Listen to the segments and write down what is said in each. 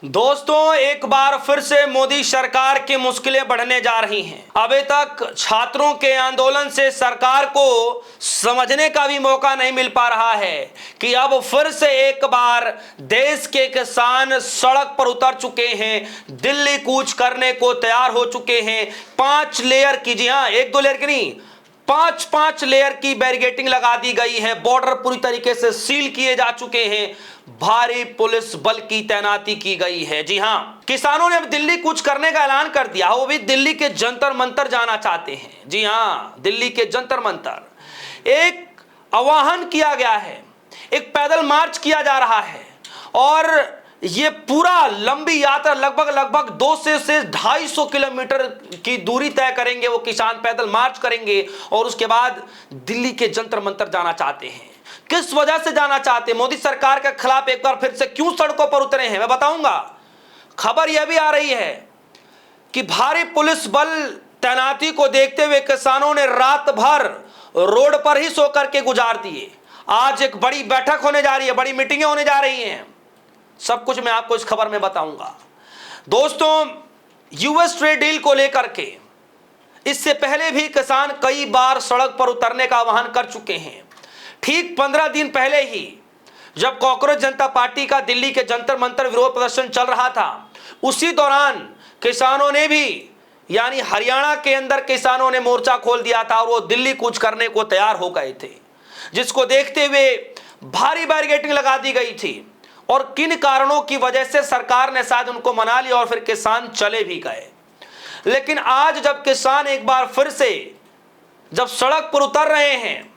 दोस्तों, एक बार फिर से मोदी सरकार की मुश्किलें बढ़ने जा रही हैं। अभी तक छात्रों के आंदोलन से सरकार को समझने का भी मौका नहीं मिल पा रहा है कि अब फिर से एक बार देश के किसान सड़क पर उतर चुके हैं, दिल्ली कूच करने को तैयार हो चुके हैं। 5 लेयर की, जी हाँ, 1-2 लेयर की नहीं, 5-5 लेयर की बैरिकेडिंग लगा दी गई है। बॉर्डर पूरी तरीके से सील किए जा चुके हैं। भारी पुलिस बल की तैनाती की गई है। जी हां, किसानों ने अब दिल्ली कूच करने का ऐलान कर दिया। वो भी दिल्ली के जंतर मंतर जाना चाहते हैं। जी हां, दिल्ली के जंतर मंतर एक आह्वान किया गया है, एक पैदल मार्च किया जा रहा है और ये पूरा लंबी यात्रा लगभग 200 से 250 किलोमीटर की दूरी तय करेंगे। वो किसान पैदल मार्च करेंगे और उसके बाद दिल्ली के जंतर मंतर जाना चाहते हैं। किस वजह से जाना चाहते हैं? मोदी सरकार के खिलाफ एक बार फिर से क्यों सड़कों पर उतरे हैं, मैं बताऊंगा। खबर यह भी आ रही है कि भारी पुलिस बल तैनाती को देखते हुए किसानों ने रात भर रोड पर ही सो करके गुजार दिए। आज एक बड़ी बैठक होने जा रही है, बड़ी मीटिंगें होने जा रही हैं। सब कुछ मैं आपको इस खबर में बताऊंगा। दोस्तों, यूएस ट्रेड डील को लेकर के इससे पहले भी किसान कई बार सड़क पर उतरने का आह्वान कर चुके हैं। ठीक 15 दिन पहले ही जब कांग्रेस जनता पार्टी का दिल्ली के जंतर मंतर विरोध प्रदर्शन चल रहा था, उसी दौरान किसानों ने भी, यानी हरियाणा के अंदर किसानों ने मोर्चा खोल दिया था और वो दिल्ली कूच करने को तैयार हो गए थे, जिसको देखते हुए भारी बैरिकेडिंग लगा दी गई थी। और किन कारणों की वजह से सरकार ने शायद उनको मना लिया और फिर किसान चले भी गए। लेकिन आज जब किसान एक बार फिर से जब सड़क पर उतर रहे हैं,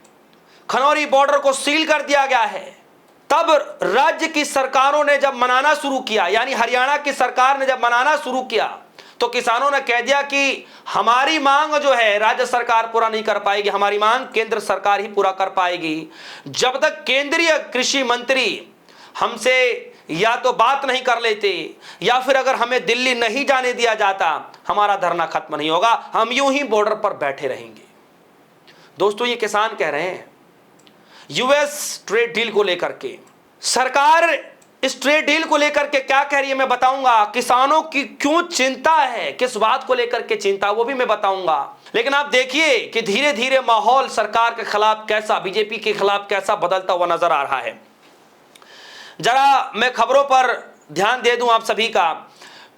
खनौरी बॉर्डर को सील कर दिया गया है, तब राज्य की सरकारों ने जब मनाना शुरू किया, यानी हरियाणा की सरकार ने जब मनाना शुरू किया, तो किसानों ने कह दिया कि हमारी मांग जो है राज्य सरकार पूरा नहीं कर पाएगी, हमारी मांग केंद्र सरकार ही पूरा कर पाएगी। जब तक केंद्रीय कृषि मंत्री हमसे या तो बात नहीं कर लेते या फिर अगर हमें दिल्ली नहीं जाने दिया जाता, हमारा धरना खत्म नहीं होगा, हम यूं ही बॉर्डर पर बैठे रहेंगे। दोस्तों, ये किसान कह रहे हैं। यूएस ट्रेड डील को लेकर के सरकार इस ट्रेड डील को लेकर के क्या कह रही है, मैं बताऊंगा। किसानों की क्यों चिंता है, किस बात को लेकर के चिंता, वो भी मैं बताऊंगा। लेकिन आप देखिए कि धीरे धीरे माहौल सरकार के खिलाफ कैसा, बीजेपी के खिलाफ कैसा बदलता हुआ नजर आ रहा है। जरा मैं खबरों पर ध्यान दे दूं आप सभी का,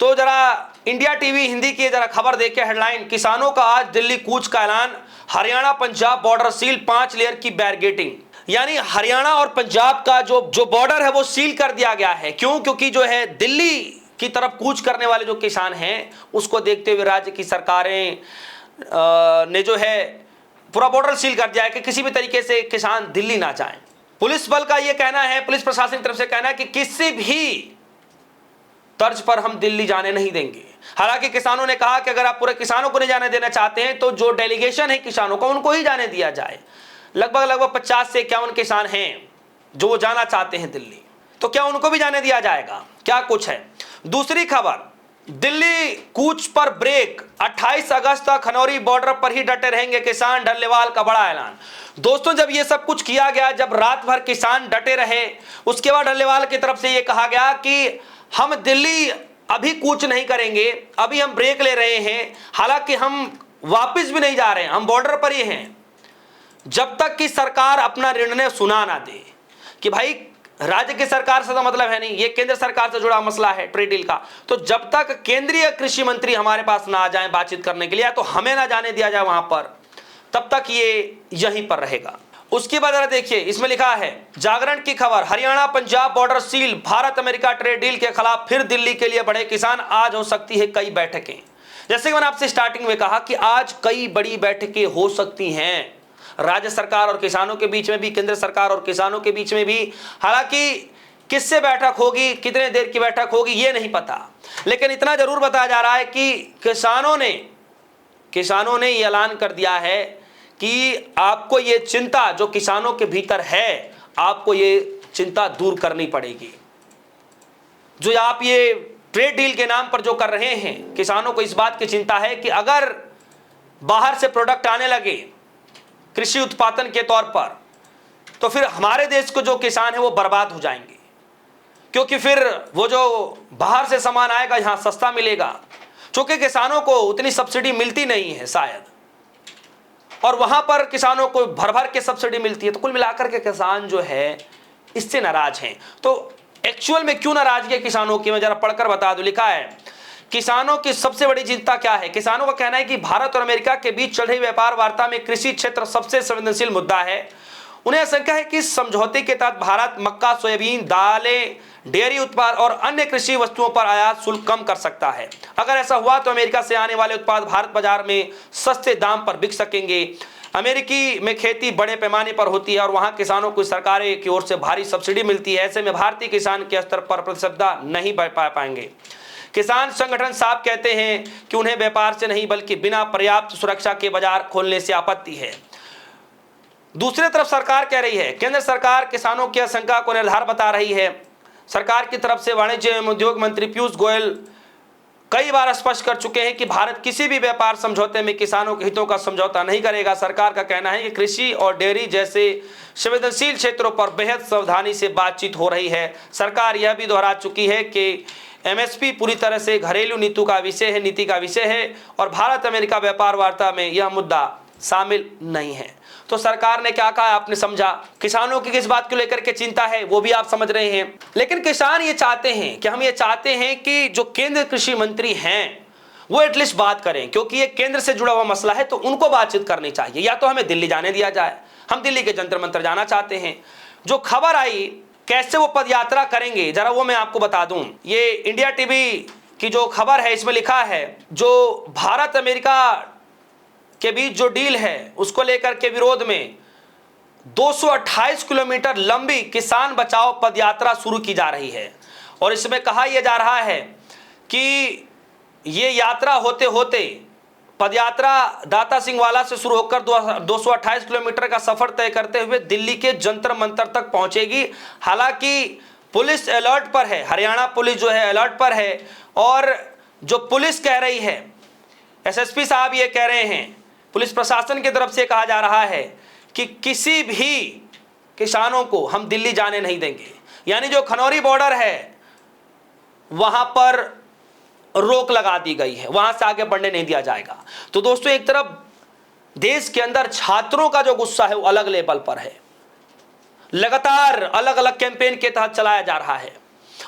तो जरा इंडिया टीवी हिंदी की जरा खबर देखिए। हेडलाइन, किसानों का आज दिल्ली कूच का ऐलान, Haryana Punjab border seal, 5 layer की बैरिकेडिंग। यानी हरियाणा और पंजाब का जो बॉर्डर है वो सील कर दिया गया है। क्यों? क्योंकि जो है दिल्ली की तरफ कूच करने वाले जो किसान हैं, उसको देखते हुए राज्य की सरकारें ने जो है पूरा बॉर्डर सील कर दिया है कि किसी भी तरीके से किसान दिल्ली ना जाएं। पुलिस बल का यह कहना है, पुलिस प्रशासन की तरफ से कहना है कि किसी भी तर्ज पर हम दिल्ली जाने नहीं देंगे। हालांकि किसानों ने कहा कि अगर आप पूरे किसानों को नहीं जाने देना चाहते हैं तो जो डेलीगेशन है किसानों का, उनको ही जाने दिया जाए। लगभग 50 से 51 किसान हैं जो जाना चाहते हैं दिल्ली, तो क्या उनको भी जाने दिया जाएगा? क्या कुछ है। दूसरी खबर, दिल्ली कूच पर ब्रेक, 28 अगस्त तक खनौरी बॉर्डर पर ही डटे रहेंगे किसान, डल्लेवाल का बड़ा ऐलान। दोस्तों, जब ये सब कुछ किया गया, जब रात भर किसान डटे रहे, उसके बाद डल्लेवाल की तरफ से ये कहा गया कि हम दिल्ली अभी कूच नहीं करेंगे, अभी हम ब्रेक ले रहे हैं। हालांकि हम वापस भी नहीं जा रहे हैं, हम बॉर्डर पर ही हैं, जब तक कि सरकार अपना निर्णय सुना ना दे। कि भाई राज्य की सरकार से तो मतलब है नहीं, ये केंद्र सरकार से जुड़ा मसला है ट्रेड डील का। तो जब तक केंद्रीय कृषि मंत्री हमारे पास ना आ जाए बातचीत करने के लिए, तो हमें ना जाने दिया जाए वहां पर, तब तक ये यहीं पर रहेगा। उसके बाद देखिए, इसमें लिखा है जागरण की खबर, Haryana Punjab border seal, Bharat America trade deal के खिलाफ फिर दिल्ली के लिए बढ़े किसान, आज हो सकती है कई बैठकें। जैसे कि मैंने आपसे स्टार्टिंग में कहा कि आज कई बड़ी बैठकें हो सकती हैं, राज्य सरकार और किसानों के बीच में भी, केंद्र सरकार और किसानों के बीच में भी। हालांकि किससे बैठक होगी, कितने देर की बैठक होगी, ये नहीं पता, लेकिन इतना जरूर बताया जा रहा है कि किसानों ने ये ऐलान कर दिया है कि आपको ये चिंता जो किसानों के भीतर है, आपको ये चिंता दूर करनी पड़ेगी। जो आप ये ट्रेड डील के नाम पर जो कर रहे हैं, किसानों को इस बात की चिंता है कि अगर बाहर से प्रोडक्ट आने लगे कृषि उत्पादन के तौर पर, तो फिर हमारे देश को जो किसान है वो बर्बाद हो जाएंगे। क्योंकि फिर वो जो बाहर से सामान आएगा यहाँ सस्ता मिलेगा, क्योंकि किसानों को उतनी सब्सिडी मिलती नहीं है शायद, और वहां पर किसानों को भर भर के सब्सिडी मिलती है। तो कुल मिलाकर के किसान जो है इससे नाराज हैं। तो एक्चुअल में क्यों नाराजगी है किसानों की, मैं जरा पढ़कर बता दूं। लिखा है, किसानों की सबसे बड़ी चिंता क्या है। किसानों का कहना है कि भारत और अमेरिका के बीच चल रही व्यापार वार्ता में कृषि क्षेत्र सबसे संवेदनशील मुद्दा है। उन्हें आशंका है कि इस समझौते के तहत भारत मक्का, सोयाबीन, दालें, डेयरी उत्पाद और अन्य कृषि वस्तुओं पर आयात शुल्क कम कर सकता है। अगर ऐसा हुआ तो अमेरिका से आने वाले उत्पाद भारत बाजार में सस्ते दाम पर बिक सकेंगे। अमेरिकी में खेती बड़े पैमाने पर होती है और वहां किसानों को सरकार की ओर से भारी सब्सिडी मिलती है। ऐसे में भारतीय किसान के स्तर पर प्रतिस्पर्धा नहीं बढ़ पाएंगे। किसान संगठन साफ कहते हैं कि उन्हें व्यापार से नहीं बल्कि बिना पर्याप्त सुरक्षा के बाजार खोलने से आपत्ति है। दूसरी तरफ सरकार कह रही है, केंद्र सरकार किसानों की आशंका को निर्धार बता रही है। सरकार की तरफ से वाणिज्य एवं उद्योग मंत्री पीयूष गोयल कई बार स्पष्ट कर चुके हैं कि भारत किसी भी व्यापार समझौते में किसानों के हितों का समझौता नहीं करेगा। सरकार का कहना है कि कृषि और डेयरी जैसे संवेदनशील क्षेत्रों पर बेहद सावधानी से बातचीत हो रही है। सरकार यह भी दोहरा चुकी है कि एमएसपी पूरी तरह से घरेलू नीति का विषय है और भारत अमेरिका व्यापार वार्ता में यह मुद्दा शामिल नहीं है। तो सरकार ने क्या कहा आपने समझा। किसानों की किस बात को लेकर के चिंता है वो भी आप समझ रहे हैं। लेकिन किसान ये चाहते हैं कि हम ये चाहते हैं कि जो केंद्र कृषि मंत्री हैं वो एटलीस्ट बात करें, क्योंकि ये केंद्र से जुड़ा हुआ मसला है तो उनको बातचीत करनी चाहिए। या तो हमें दिल्ली जाने दिया जाए, हम दिल्ली के जंतर मंतर जाना चाहते हैं। जो खबर आई कैसे वो पदयात्रा करेंगे जरा वो मैं आपको बता दूं। ये इंडिया टीवी की जो खबर है इसमें लिखा है, जो भारत अमेरिका के बीच जो डील है उसको लेकर के विरोध में 228 किलोमीटर लंबी किसान बचाओ पदयात्रा शुरू की जा रही है। और इसमें कहा यह जा रहा है कि ये यात्रा होते होते पदयात्रा दाता सिंह वाला से शुरू होकर 228 किलोमीटर का सफर तय करते हुए दिल्ली के जंतर मंतर तक पहुंचेगी। हालांकि पुलिस अलर्ट पर है, हरियाणा पुलिस जो है अलर्ट पर है। और जो पुलिस कह रही है, एसएसपी साहब ये कह रहे हैं, पुलिस प्रशासन की तरफ से कहा जा रहा है कि किसी भी किसानों को हम दिल्ली जाने नहीं देंगे। यानी जो खनौरी बॉर्डर है वहां पर रोक लगा दी गई है, वहां से आगे बढ़ने नहीं दिया जाएगा। तो दोस्तों, एक तरफ देश के अंदर छात्रों का जो गुस्सा है वो अलग लेवल पर है, लगातार अलग अलग कैंपेन के तहत चलाया जा रहा है।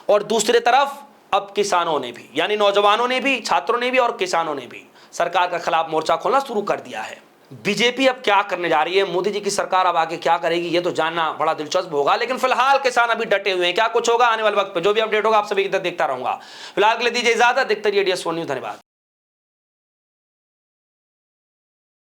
और दूसरी तरफ अब किसानों ने भी, यानी नौजवानों ने भी, छात्रों ने भी और किसानों ने भी सरकार के खिलाफ मोर्चा खोलना शुरू कर दिया है। बीजेपी अब क्या करने जा रही है, मोदी जी की सरकार अब आगे क्या करेगी, ये तो जानना बड़ा दिलचस्प होगा। लेकिन फिलहाल किसान अभी डटे हुए हैं। क्या कुछ होगा आने वाले वक्त पे जो भी अपडेट होगा आप सभी की तरफ देखता रहूंगा। फिलहाल के लिए दीजिए इजाजत, देखते रहिए DS4 न्यूज़। धन्यवाद।